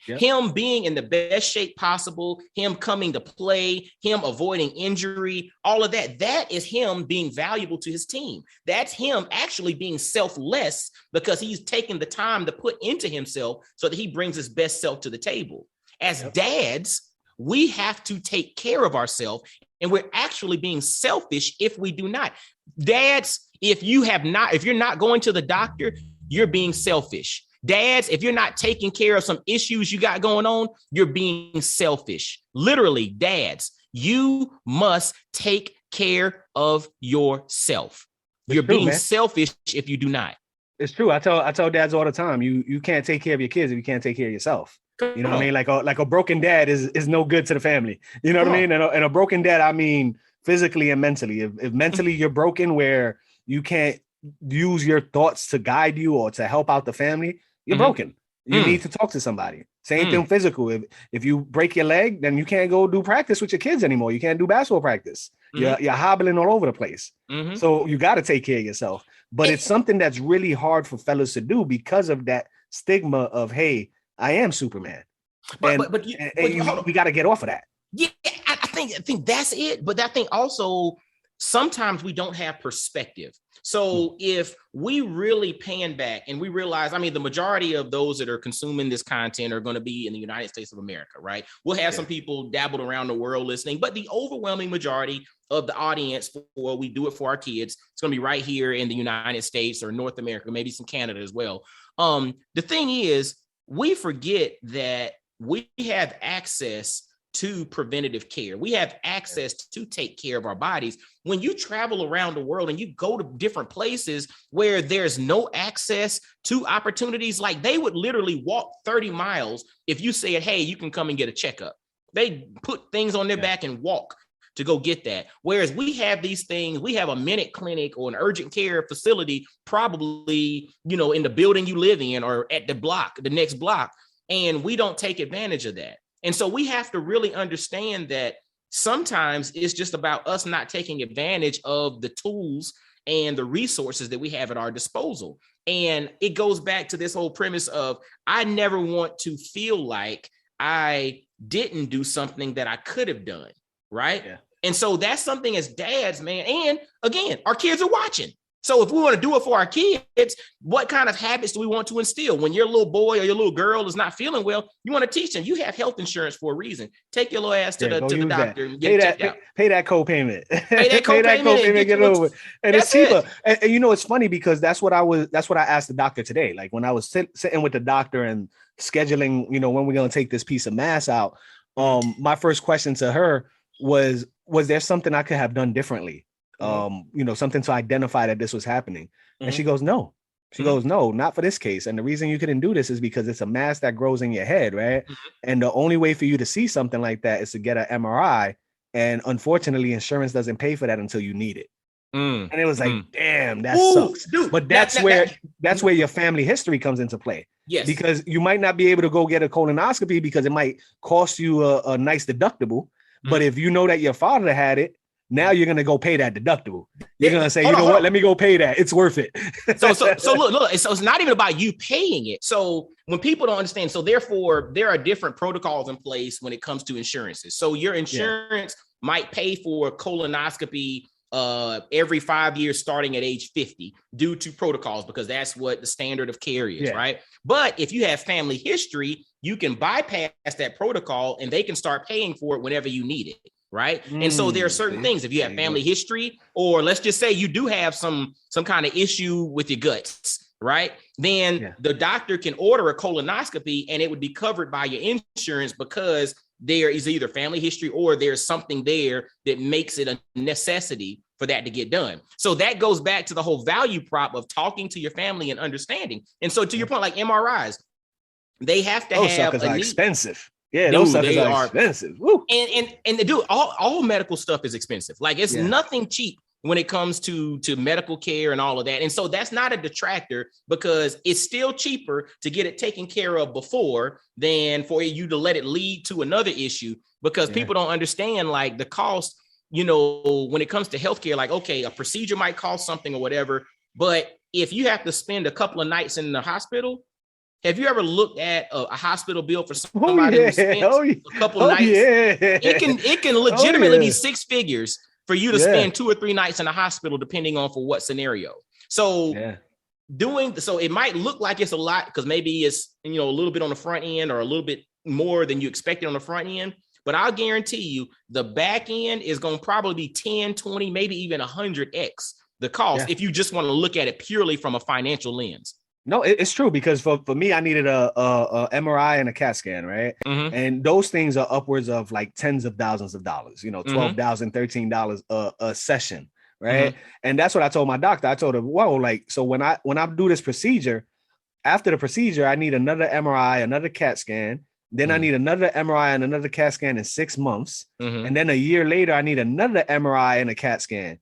Yep. Him being in the best shape possible, him coming to play, him avoiding injury, all of that is him being valuable to his team. That's him actually being selfless because he's taking the time to put into himself so that he brings his best self to the table. As dads, we have to take care of ourselves, and we're actually being selfish if we do not. Dads, if you're not going to the doctor, you're being selfish. Dads, if you're not taking care of some issues you got going on, you're being selfish. Literally, dads, you must take care of yourself. You're being selfish if you do not. It's true. I tell dads all the time, you can't take care of your kids if you can't take care of yourself. You know what I mean? Like a broken dad is no good to the family. You know what I mean? And a broken dad, I mean physically and mentally. If mentally you're broken where you can't use your thoughts to guide you or to help out the family, you're broken. You need to talk to somebody. Same thing physical. If you break your leg, then you can't go do practice with your kids anymore. You can't do basketball practice. You're hobbling all over the place. So you got to take care of yourself. but it's something that's really hard for fellas to do because of that stigma of, hey, I am Superman. We got to get off of that. Yeah, I think that's it. But I think also sometimes we don't have perspective. So if we really pan back and we realize, I mean, the majority of those that are consuming this content are going to be in the United States of America, right? We'll have some people dabbled around the world listening, but the overwhelming majority of the audience for We Do It For Our Kids, it's going to be right here in the United States or North America, maybe some Canada as well. The thing is, we forget that we have access to preventative care. We have access to take care of our bodies. When you travel around the world and you go to different places where there's no access to opportunities, like they would literally walk 30 miles if you said, hey, you can come and get a checkup. They put things on their back and walk to go get that. Whereas we have these things, we have a minute clinic or an urgent care facility, probably, in the building you live in or at the next block, and we don't take advantage of that. And so we have to really understand that sometimes it's just about us not taking advantage of the tools and the resources that we have at our disposal. And it goes back to this whole premise of, I never want to feel like I didn't do something that I could have done. Right. Yeah. And so that's something as dads, man. And again, our kids are watching. So if we want to do it for our kids, what kind of habits do we want to instill? When your little boy or your little girl is not feeling well, you want to teach them. You have health insurance for a reason. Take your little ass to the doctor and get checked out. Pay that co-payment. Pay that co-payment. Get over it. And it's cheaper. And it's funny because that's what I asked the doctor today. Like when I was sitting with the doctor and scheduling, when we're going to take this piece of mass out. My first question to her was there something I could have done differently? Something to identify that this was happening. And she goes, no. She goes, no, not for this case. And the reason you couldn't do this is because it's a mass that grows in your head, right? And the only way for you to see something like that is to get an MRI. And unfortunately, insurance doesn't pay for that until you need it. And it was like, damn, that sucks. Dude, but that's where your family history comes into play. Yes. Because you might not be able to go get a colonoscopy because it might cost you a nice deductible. But if you know that your father had it, now you're going to go pay that deductible. You're going to say, what? Let me go pay that. It's worth it. So look, so it's not even about you paying it. So when people don't understand, so therefore there are different protocols in place when it comes to insurances. So your insurance might pay for a colonoscopy every 5 years starting at age 50 due to protocols, because that's what the standard of care is, right? But if you have family history, you can bypass that protocol and they can start paying for it whenever you need it. Right. And so there are certain things, if you have family history, or let's just say you do have some kind of issue with your guts, right? Then the doctor can order a colonoscopy and it would be covered by your insurance because there is either family history or there's something there that makes it a necessity for that to get done. So that goes back to the whole value prop of talking to your family and understanding. And so to your point, like MRIs, they have to have expensive. Yeah, those suckers are expensive. Woo. And they do all medical stuff is expensive. Like it's nothing cheap when it comes to medical care and all of that. And so that's not a detractor because it's still cheaper to get it taken care of before than for you to let it lead to another issue, because people don't understand like the cost, when it comes to healthcare, like, okay, a procedure might cost something or whatever, but if you have to spend a couple of nights in the hospital, have you ever looked at a hospital bill for somebody who spent a couple nights? It can legitimately be six figures for you to spend 2 or 3 nights in a hospital, depending on for what scenario. So it might look like it's a lot because maybe it's a little bit on the front end or a little bit more than you expected on the front end. But I'll guarantee you the back end is going to probably be 10, 20, maybe even 100x the cost if you just want to look at it purely from a financial lens. No, it's true, because for me, I needed a MRI and a CAT scan, right? And those things are upwards of like tens of thousands of dollars, $12,000, $13 a session, right? And that's what I told my doctor. I told him, whoa, like, so when I do this procedure, after the procedure, I need another MRI, another CAT scan. Then I need another MRI and another CAT scan in 6 months. And then a year later, I need another MRI and a CAT scan.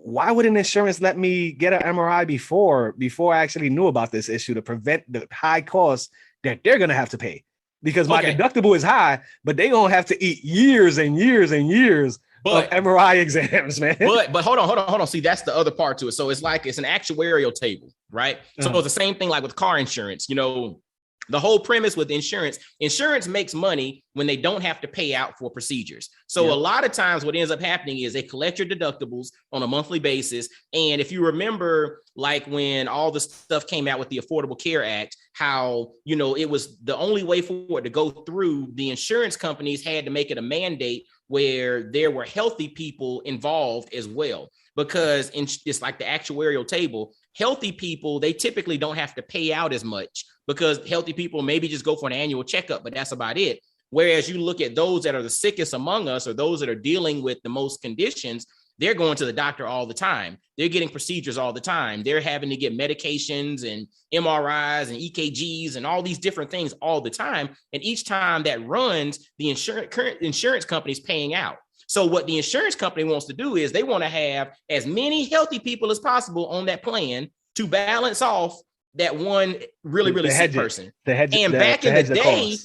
Why wouldn't insurance let me get an MRI before I actually knew about this issue to prevent the high costs that they're going to have to pay? Because my deductible is high, but they're going to have to eat years and years and years of But MRI exams, man. but hold on. See, that's the other part to it. So it's like it's an actuarial table, right? So it's the same thing like with car insurance. You know, the whole premise with insurance makes money when they don't have to pay out for procedures. So a lot of times what ends up happening is they collect your deductibles on a monthly basis. And if you remember, like when all the stuff came out with the Affordable Care Act, how, you know, it was the only way for it to go through, the insurance companies had to make it a mandate where there were healthy people involved as well. Because it's like the actuarial table, healthy people, they typically don't have to pay out as much because healthy people maybe just go for an annual checkup, but that's about it. Whereas you look at those that are the sickest among us or those that are dealing with the most conditions, they're going to the doctor all the time. They're getting procedures all the time. They're having to get medications and MRIs and EKGs and all these different things all the time. And each time that runs, the current insurance company is paying out. So what the insurance company wants to do is they want to have as many healthy people as possible on that plan to balance off that one really sick person. And back in the day,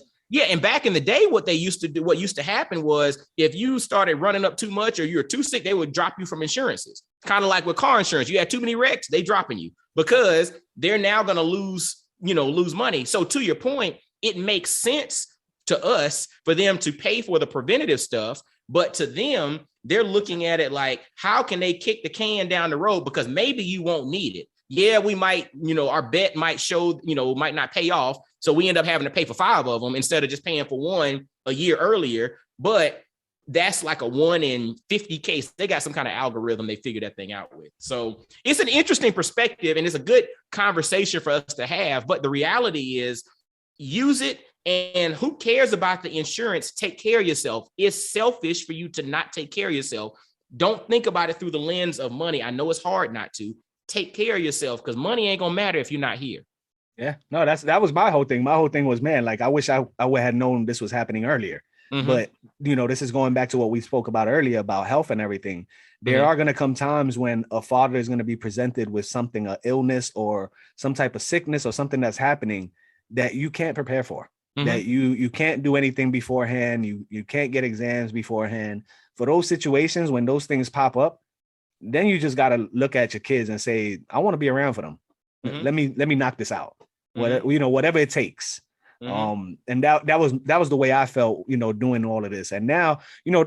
and back in the day, what used to happen was if you started running up too much or you were too sick, they would drop you from insurances. Kind of like with car insurance, you had too many wrecks, they dropping you because they're now going to lose money. So to your point, it makes sense to us for them to pay for the preventative stuff. But to them, they're looking at it like, how can they kick the can down the road? Because maybe you won't need it. Yeah, we might, our bet might show, might not pay off. So we end up having to pay for 5 of them instead of just paying for one a year earlier. But that's like a 1 in 50 case. They got some kind of algorithm they figured that thing out with. So it's an interesting perspective and it's a good conversation for us to have. But the reality is use it. And who cares about the insurance? Take care of yourself. It's selfish for you to not take care of yourself. Don't think about it through the lens of money. I know it's hard not to. Take care of yourself because money ain't gonna matter if you're not here. Yeah, no, that was my whole thing. My whole thing was, man, like I wish I would have known this was happening earlier. But this is going back to what we spoke about earlier about health and everything. There are going to come times when a father is going to be presented with something, an illness or some type of sickness or something that's happening that you can't prepare for. That you can't do anything beforehand. You can't get exams beforehand. For those situations when those things pop up, then you just got to look at your kids and say, I want to be around for them. Let me knock this out. Whatever it takes. And that was the way I felt, doing all of this. And now,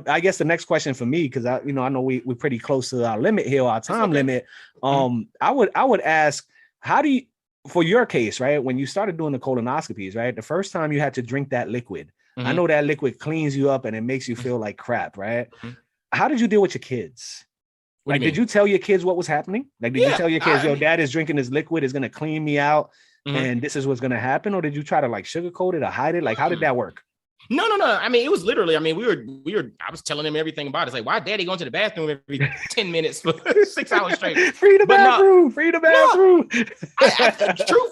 I guess the next question for me, because I know we're pretty close to our limit here, our time limit. I would ask, how do you, for your case, right? When you started doing the colonoscopies, right? The first time you had to drink that liquid. I know that liquid cleans you up and it makes you feel like crap, right? How did you deal with your kids? Like, did you tell your kids what was happening? Like, did you tell your kids, dad is drinking this liquid, is going to clean me out and this is what's going to happen? Or did you try to like sugarcoat it or hide it? Like, how did that work? No. I mean, it was literally, I was telling them everything about it. It's like, why daddy going to the bathroom every 10 minutes for 6 hours straight? Free the bathroom.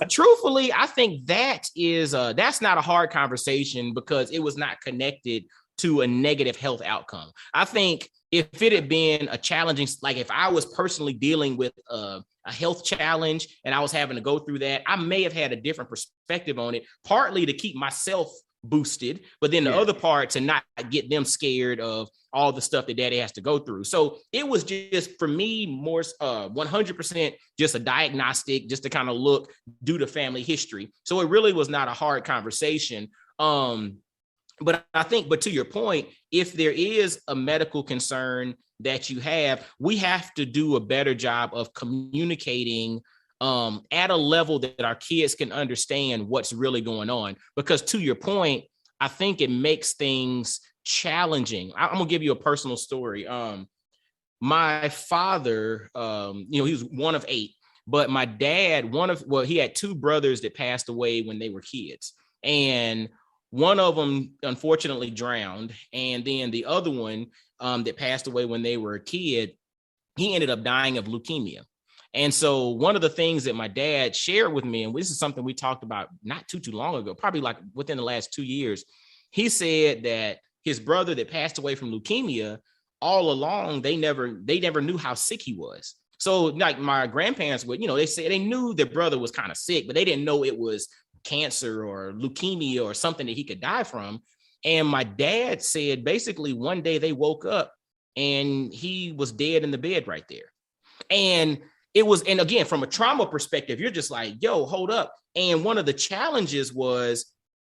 Truthfully, I think that is, that's not a hard conversation because it was not connected to a negative health outcome. I think if it had been a challenging, like if I was personally dealing with a health challenge and I was having to go through that, I may have had a different perspective on it, partly to keep myself boosted, but then the other part to not get them scared of all the stuff that daddy has to go through. So it was just, for me, more 100% just a diagnostic, just to kind of do the family history. So it really was not a hard conversation. But I think, but to your point, if there is a medical concern that you have, we have to do a better job of communicating at a level that our kids can understand what's really going on. Because to your point, I think it makes things challenging. I'm gonna give you a personal story. My father, he was one of 8, but my dad, he had 2 brothers that passed away when they were kids. And one of them unfortunately drowned. And then the other one that passed away when they were a kid, he ended up dying of leukemia. And so one of the things that my dad shared with me, and this is something we talked about not too long ago, probably like within the last 2 years, he said that his brother that passed away from leukemia, all along, they never knew how sick he was. So like my grandparents would, they said they knew their brother was kind of sick, but they didn't know it was cancer or leukemia or something that he could die from. And my dad said basically one day they woke up and he was dead in the bed right there. And it was, and again, from a trauma perspective, you're just like, yo, hold up. And one of the challenges was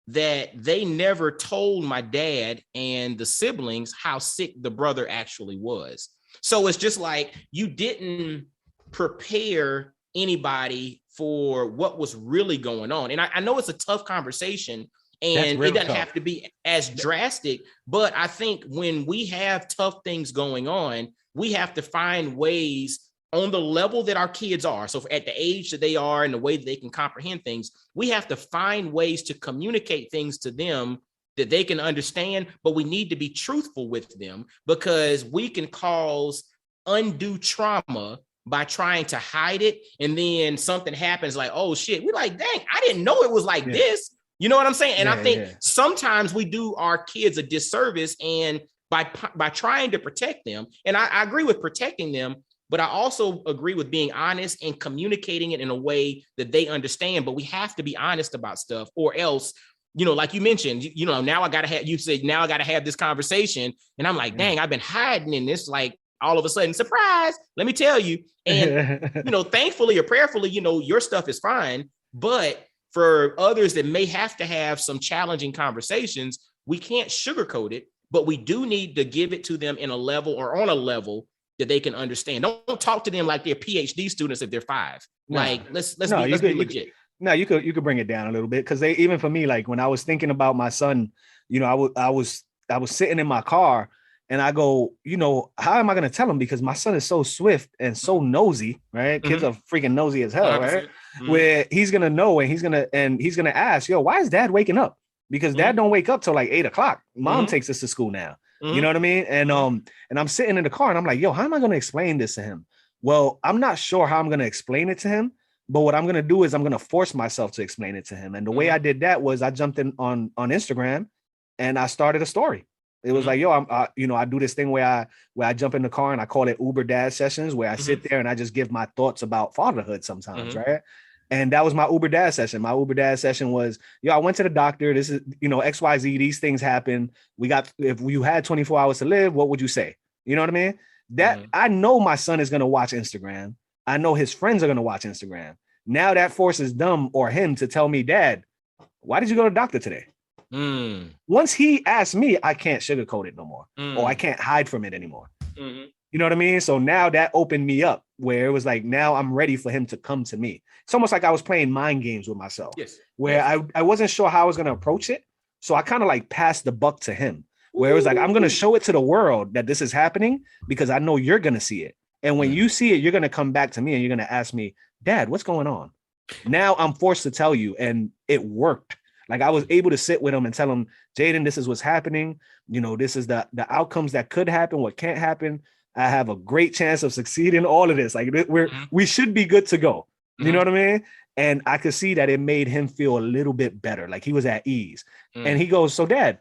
that they never told my dad and the siblings how sick the brother actually was. So it's just like you didn't prepare anybody for what was really going on. And I know it's a tough conversation, and it doesn't have to be as drastic, but I think when we have tough things going on, we have to find ways on the level that our kids are. So at the age that they are and the way that they can comprehend things, we have to find ways to communicate things to them that they can understand, but we need to be truthful with them, because we can cause undue trauma by trying to hide it. And then something happens like, oh shit, we're like, dang, I didn't know it was like this. You know what I'm saying? And I think sometimes we do our kids a disservice, and by trying to protect them, and I agree with protecting them, but I also agree with being honest and communicating it in a way that they understand. But we have to be honest about stuff, or else, you know, like you mentioned, you know, now I got to have, you said, now I got to have this conversation. And I'm like, dang, I've been hiding in this, like all of a sudden, surprise, let me tell you. And, you know, thankfully or prayerfully, you know, your stuff is fine. But for others that may have to have some challenging conversations, we can't sugarcoat it, but we do need to give it to them in a level, or on a level that they can understand. Don't talk to them like they're PhD students if they're 5. No. Like, let's be legit. You could bring it down a little bit, because they, even for me, like when I was thinking about my son, you know, I was sitting in my car, and I go, you know, how am I going to tell him? Because my son is so swift and so nosy, right? Mm-hmm. Kids are freaking nosy as hell, right? Mm-hmm. Where he's going to know, and he's going to ask, yo, why is dad waking up? Because dad don't wake up till like 8 o'clock. Mom takes us to school now. You know what I mean? And I'm sitting in the car, and I'm like, yo, how am I going to explain this to him? Well, I'm not sure how I'm going to explain it to him, but what I'm going to do is I'm going to force myself to explain it to him. And the way I did that was I jumped in on Instagram, and I started a story. It was like, yo, I do this thing where I jump in the car, and I call it Uber Dad Sessions, where I sit there and I just give my thoughts about fatherhood sometimes, right? And that was my Uber Dad session. My Uber Dad session was, yo, I went to the doctor. This is, you know, XYZ, these things happen. If you had 24 hours to live, what would you say? You know what I mean? That I know my son is going to watch Instagram. I know his friends are going to watch Instagram. Now that forces them or him to tell me, Dad, why did you go to the doctor today? Once he asked me, I can't sugarcoat it no more, or I can't hide from it anymore. You know what I mean? So now that opened me up, where it was like, now I'm ready for him to come to me. It's almost like I was playing mind games with myself, where I wasn't sure how I was going to approach it. So I kind of like passed the buck to him, where it was like, I'm going to show it to the world that this is happening, because I know you're going to see it. And when you see it, you're going to come back to me, and you're going to ask me, Dad, what's going on? Now I'm forced to tell you. And it worked. Like, I was able to sit with him and tell him, Jaden, this is what's happening. You know, this is the outcomes that could happen, what can't happen. I have a great chance of succeeding, all of this. Like, we should be good to go. You know what I mean? And I could see that it made him feel a little bit better. Like, he was at ease. And he goes, so Dad,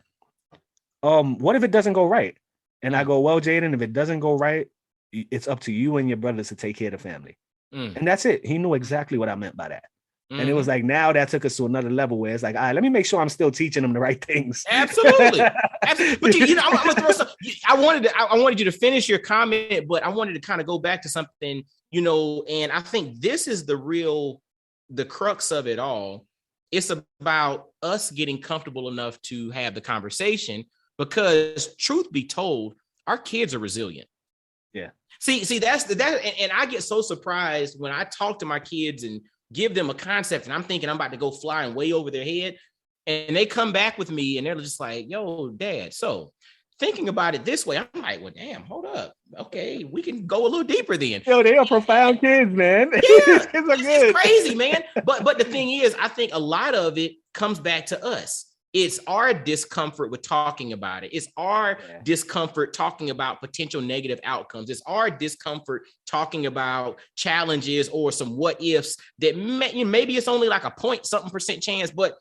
what if it doesn't go right? And I go, well, Jaden, if it doesn't go right, it's up to you and your brothers to take care of the family. And that's it. He knew exactly what I meant by that. And it was like, now that took us to another level where it's like, all right, let me make sure I'm still teaching them the right things. Absolutely. But you know, I'm gonna throw some. I wanted you to finish your comment, but I wanted to kind of go back to something, you know, and I think this is the crux of it all. It's about us getting comfortable enough to have the conversation, because truth be told, our kids are resilient. Yeah. See, that's and I get so surprised when I talk to my kids and give them a concept, and I'm thinking I'm about to go flying way over their head, and they come back with me and they're just like, yo, Dad, so thinking about it this way, I'm like, well, damn, hold up. Okay, we can go a little deeper then. Yo, they are profound kids, man. Yeah, kids are good. It's crazy, man. But the thing is, I think a lot of it comes back to us. It's our discomfort with talking about it. It's our discomfort talking about potential negative outcomes. It's our discomfort talking about challenges or some what ifs that maybe it's only like a point something percent chance, but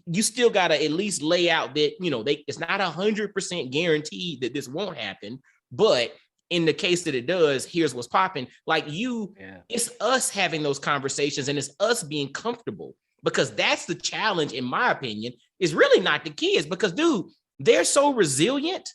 you still got to at least lay out that, you know, it's not 100% guaranteed that this won't happen. But in the case that it does, here's what's popping. Like it's us having those conversations, and it's us being comfortable. Because that's the challenge, in my opinion, is really not the kids. Because, dude, they're so resilient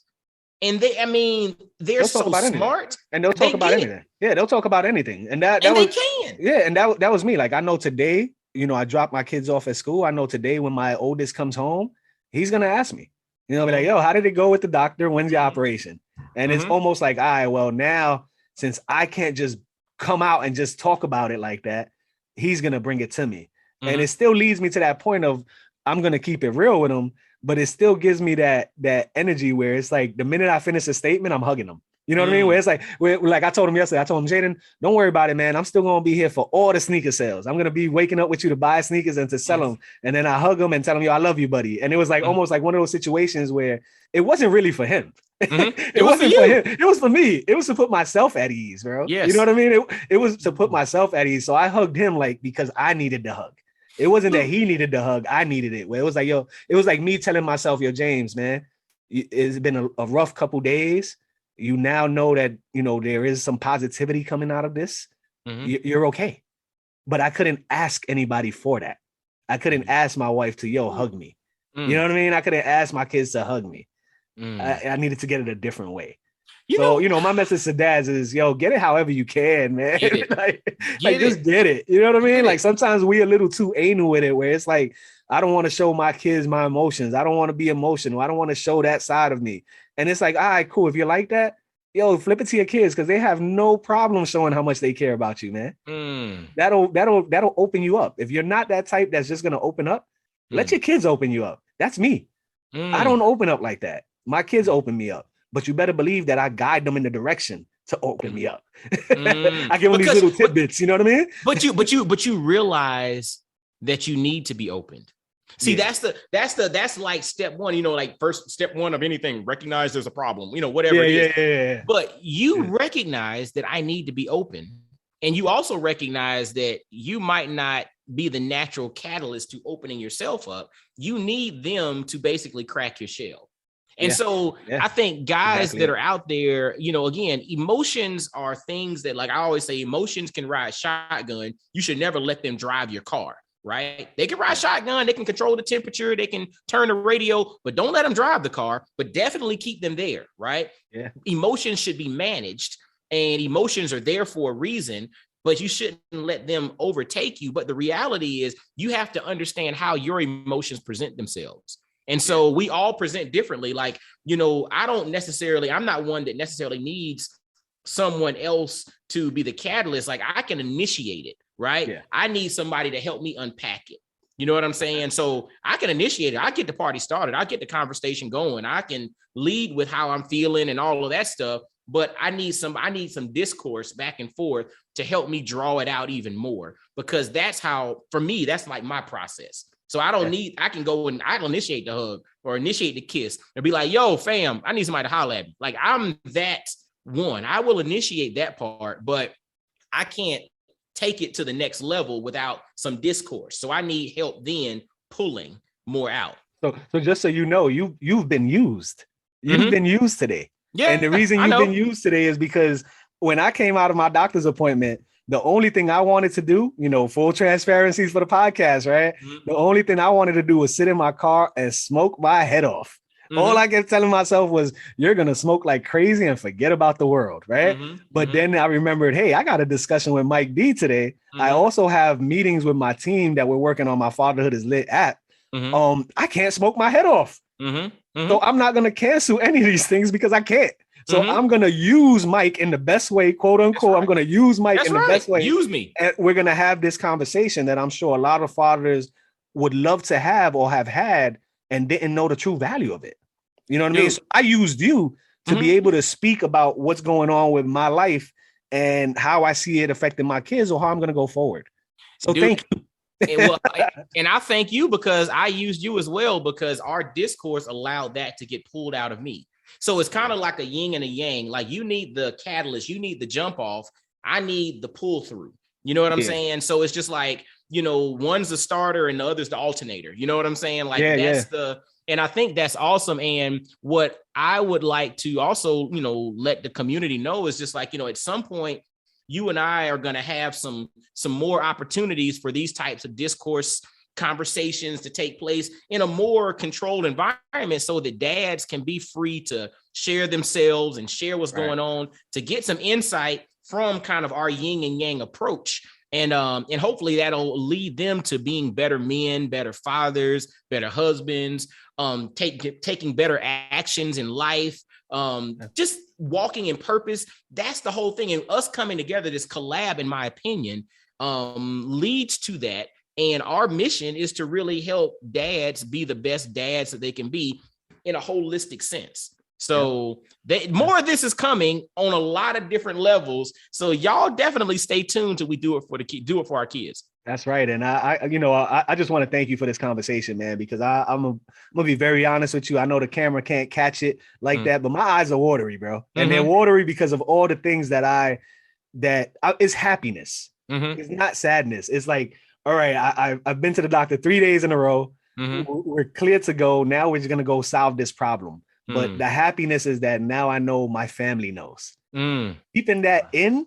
And I mean, they're so smart, and they'll talk about anything. Yeah, they'll talk about anything. And that was, they can. Yeah, and that was me. Like, I know today, I dropped my kids off at school. I know today when my oldest comes home, he's gonna ask me, be like, yo, how did it go with the doctor? When's the operation? And it's almost like, all right, well, now since I can't just come out and just talk about it like that, he's gonna bring it to me. And it still leads me to that point of I'm gonna keep it real with him, but it still gives me that energy where it's like the minute I finish a statement, I'm hugging him. You know what I mean? Where it's like I told him yesterday, I told him, Jaden, don't worry about it, man. I'm still going to be here for all the sneaker sales. I'm going to be waking up with you to buy sneakers and to sell them. And then I hug him and tell him, yo, I love you, buddy. And it was like almost like one of those situations where it wasn't really for him. It wasn't for him. It was for me. It was to put myself at ease, bro. Yes. You know what I mean? It was to put myself at ease. So I hugged him like because I needed the hug. It wasn't that he needed the hug. I needed it. Where it was like, yo, it was like me telling myself, yo, James, man, it's been a rough couple days. You now know that, there is some positivity coming out of this. You're okay. But I couldn't ask anybody for that. I couldn't ask my wife to, yo, hug me. You know what I mean? I couldn't ask my kids to hug me. I needed to get it a different way. My message to dads is, yo, get it however you can, man. Just get it. You know what I mean? Like sometimes we a little too anal with it where it's like, I don't want to show my kids my emotions. I don't want to be emotional. I don't want to show that side of me. And it's like, all right, cool. If you like that, yo, flip it to your kids because they have no problem showing how much they care about you, man. That'll open you up. If you're not that type that's just gonna open up, let your kids open you up. That's me. I don't open up like that. My kids open me up, but you better believe that I guide them in the direction to open me up. I give them these little tidbits. You know what I mean? But you realize that you need to be opened. See, that's like step one, like first step one of anything, recognize there's a problem, whatever it is. Yeah. But you recognize that I need to be open. And you also recognize that you might not be the natural catalyst to opening yourself up. You need them to basically crack your shell. And so I think guys that are out there, again, emotions are things that, like I always say, emotions can ride shotgun. You should never let them drive your car. Right? They can ride shotgun, they can control the temperature, they can turn the radio, but don't let them drive the car, but definitely keep them there, right? Yeah. Emotions should be managed and emotions are there for a reason, but you shouldn't let them overtake you. But the reality is you have to understand how your emotions present themselves. And so we all present differently. Like, I'm not one that necessarily needs someone else to be the catalyst. Like I can initiate it. Right. Yeah. I need somebody to help me unpack it. You know what I'm saying? So I can initiate it. I get the party started. I get the conversation going. I can lead with how I'm feeling and all of that stuff. But I need some discourse back and forth to help me draw it out even more, because that's how, for me, that's like my process. So I can go and I'll initiate the hug or initiate the kiss and be like, yo, fam, I need somebody to holler at me. Like I'm that one. I will initiate that part, but I can't take it to the next level without some discourse. So I need help then pulling more out. So just so you know, you've been used. You've been used today. Yeah. And the reason you've been used today is because when I came out of my doctor's appointment, the only thing I wanted to do, full transparency for the podcast, right? The only thing I wanted to do was sit in my car and smoke my head off. All I kept telling myself was, you're going to smoke like crazy and forget about the world, right? But then I remembered, hey, I got a discussion with Mike D today. I also have meetings with my team that we're working on my Fatherhood is Lit app. I can't smoke my head off. So I'm not going to cancel any of these things because I can't. So I'm going to use Mike in the best way, quote unquote. I'm going to use Mike in the best way. Use me. And we're going to have this conversation that I'm sure a lot of fathers would love to have or have had and didn't know the true value of it. You know what I mean? So I used you to be able to speak about what's going on with my life and how I see it affecting my kids or how I'm going to go forward. So thank you. And I thank you because I used you as well, because our discourse allowed that to get pulled out of me. So it's kind of like a yin and a yang. Like you need the catalyst, you need the jump off. I need the pull through. You know what I'm saying? So it's just like, one's the starter and the other's the alternator. You know what I'm saying? Like and I think that's awesome. And what I would like to also, let the community know is just like, at some point, you and I are going to have some more opportunities for these types of discourse conversations to take place in a more controlled environment so that dads can be free to share themselves and share what's going on to get some insight from kind of our yin and yang approach. And hopefully that'll lead them to being better men, better fathers, better husbands, taking better actions in life, just walking in purpose. That's the whole thing. And us coming together, this collab, in my opinion, leads to that. And our mission is to really help dads be the best dads that they can be in a holistic sense. So more of this is coming on a lot of different levels. So y'all definitely stay tuned till we do it for our kids. That's right. And I just want to thank you for this conversation, man, because I'm gonna be very honest with you. I know the camera can't catch it like that, but my eyes are watery, bro. And they're watery because of all the things that it's happiness. It's not sadness. It's like, all right, I've been to the doctor 3 days in a row. We're clear to go. Now we're just gonna go solve this problem. But the happiness is that now I know my family knows. Keeping that in,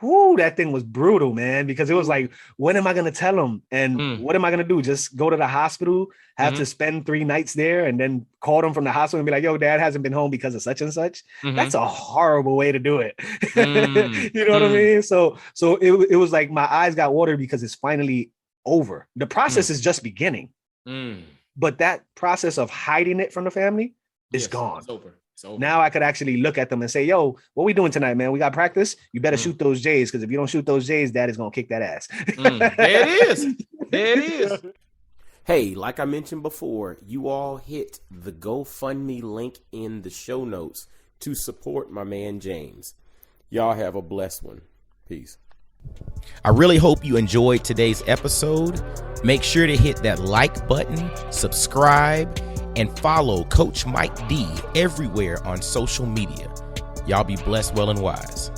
that thing was brutal, man, because it was like, when am I going to tell them? And what am I going to do? Just go to the hospital, have to spend 3 nights there, and then call them from the hospital and be like, yo, dad hasn't been home because of such and such. That's a horrible way to do it. You know what I mean? So it was like my eyes got watered because it's finally over. The process is just beginning. But that process of hiding it from the family, it's gone. It's over. Now I could actually look at them and say, yo, what we doing tonight, man? We got practice. You better shoot those J's, because if you don't shoot those J's, dad is going to kick that ass. There it is. Hey, like I mentioned before, you all hit the GoFundMe link in the show notes to support my man James. Y'all have a blessed one. Peace. I really hope you enjoyed today's episode. Make sure to hit that like button, subscribe, and follow Coach Mike D everywhere on social media. Y'all be blessed, well, and wise.